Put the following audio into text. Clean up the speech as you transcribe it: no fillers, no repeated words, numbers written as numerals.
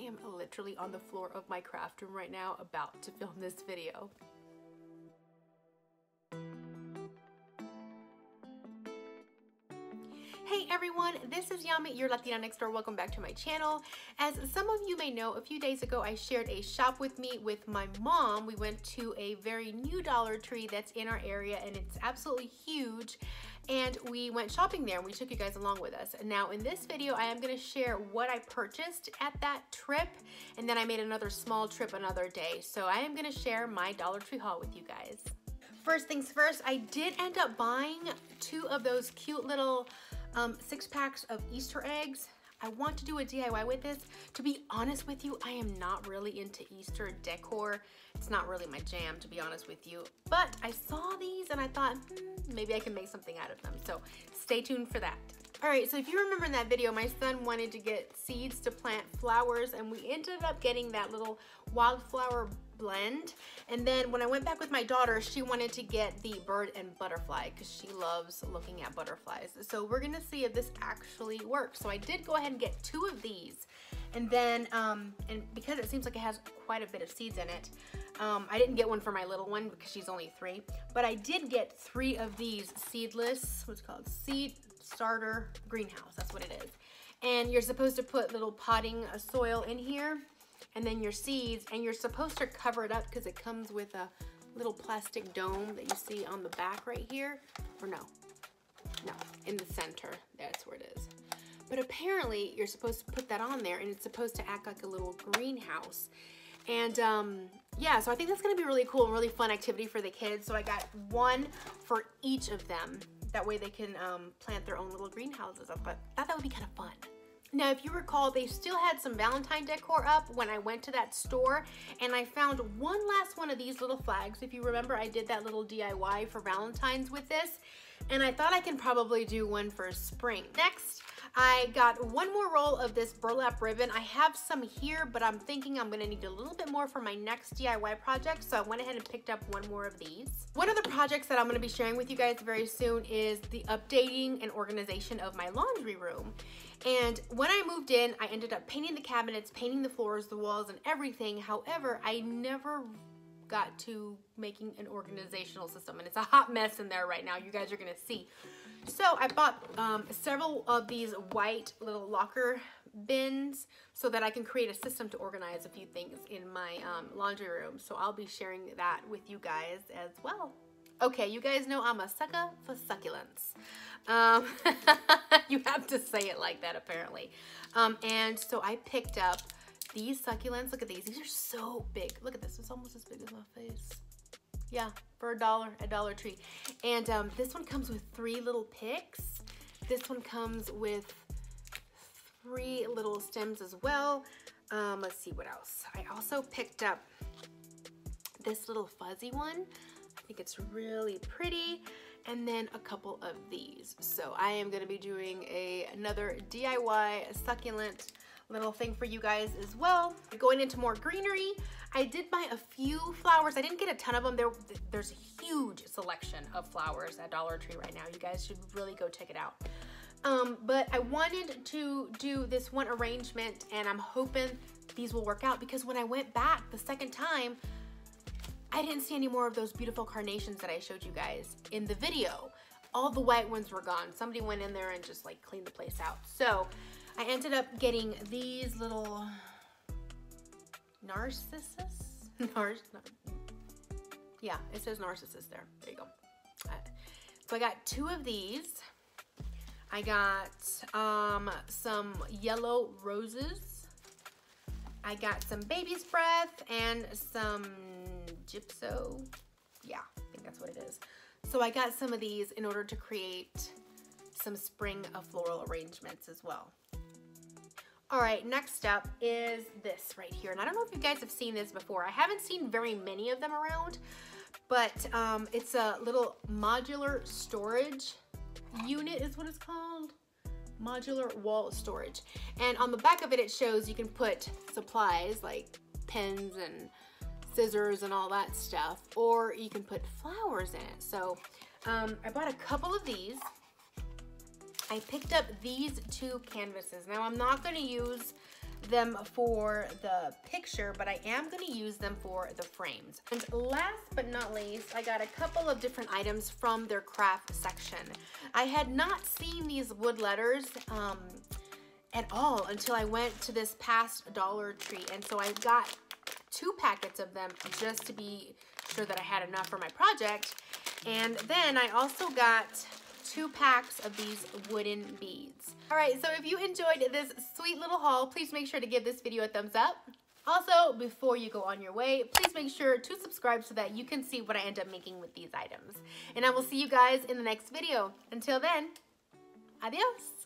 am literally on the floor of my craft room right now about to film this video. Hey everyone, this is Yami, your Latina next door. Welcome back to my channel. As some of you may know, a few days ago I shared a shop with me with my mom. We went to a very new Dollar Tree that's in our area and it's absolutely huge. And we went shopping there and we took you guys along with us. Now in this video, I am gonna share what I purchased at that trip. And then I made another small trip another day. So I am gonna share my Dollar Tree haul with you guys. First things first, I did end up buying 2 of those cute little 6-packs of Easter eggs. I want to do a DIY with this. To be honest with you, I am not really into Easter decor. It's not really my jam, to be honest with you. But I saw these and I thought, maybe I can make something out of them. So stay tuned for that. All right, so if you remember in that video, my son wanted to get seeds to plant flowers and we ended up getting that little wildflower blend. And then when I went back with my daughter, she wanted to get the bird and butterfly because she loves looking at butterflies. So we're gonna see if this actually works. So I did go ahead and get 2 of these. And then, and because it seems like it has quite a bit of seeds in it, I didn't get one for my little one because she's only 3, but I did get 3 of these seedless, what's it called? Seed starter greenhouse, that's what it is. And you're supposed to put little potting soil in here and then your seeds, and you're supposed to cover it up because it comes with a little plastic dome that you see on the back right here, or no, in the center, that's where it is. But apparently you're supposed to put that on there and it's supposed to act like a little greenhouse. And yeah, so I think that's gonna be really cool and really fun activity for the kids. So I got 1 for each of them. That way they can plant their own little greenhouses. I thought that would be kind of fun. Now, if you recall, they still had some Valentine decor up when I went to that store, and I found one last one of these little flags. If you remember, I did that little DIY for Valentine's with this, and I thought I can probably do one for spring. Next, I got 1 more roll of this burlap ribbon. I have some here, but I'm thinking I'm gonna need a little bit more for my next DIY project, so I went ahead and picked up 1 more of these. One of the projects that I'm gonna be sharing with you guys very soon is the updating and organization of my laundry room. And when I moved in, I ended up painting the cabinets, painting the floors, the walls, and everything. However, I never got to making an organizational system, and it's a hot mess in there right now. You guys are gonna see. So I bought several of these white little locker bins so that I can create a system to organize a few things in my laundry room. So I'll be sharing that with you guys as well. Okay, you guys know I'm a sucker for succulents. You have to say it like that apparently. And so I picked up these succulents. Look at these. These are so big. Look at this. It's almost as big as my face. Yeah, for $1 at Dollar Tree. And this one comes with 3 little picks. This one comes with 3 little stems as well. Let's see what else. I also picked up this little fuzzy one. I think it's really pretty. And then a couple of these. So I am gonna be doing another DIY succulent little thing for you guys as well. Going into more greenery, I did buy a few flowers. I didn't get a ton of them. There's a huge selection of flowers at Dollar Tree right now. You guys should really go check it out. But I wanted to do this one arrangement and I'm hoping these will work out because when I went back the second time, I didn't see any more of those beautiful carnations that I showed you guys in the video. All the white ones were gone. Somebody went in there and just like cleaned the place out. So I ended up getting these little narcissus. Yeah, it says narcissus there. There you go. So I got 2 of these. I got some yellow roses. I got some baby's breath and some gypso. Yeah, I think that's what it is. So I got some of these in order to create some spring floral arrangements as well. All right, next up is this right here. And I don't know if you guys have seen this before. I haven't seen very many of them around, but it's a little modular storage unit is what it's called. Modular wall storage. And on the back of it, it shows you can put supplies like pens and scissors and all that stuff, or you can put flowers in it. So I bought a couple of these. I picked up these 2 canvases. Now I'm not going to use them for the picture, but I am going to use them for the frames. And last but not least, I got a couple of different items from their craft section. I had not seen these wood letters at all until I went to this past Dollar Tree, and so I got 2 packets of them just to be sure that I had enough for my project. And then I also got 2 packs of these wooden beads. All right, so if you enjoyed this sweet little haul, please make sure to give this video a thumbs up. Also, before you go on your way, please make sure to subscribe so that you can see what I end up making with these items. And I will see you guys in the next video. Until then, adios.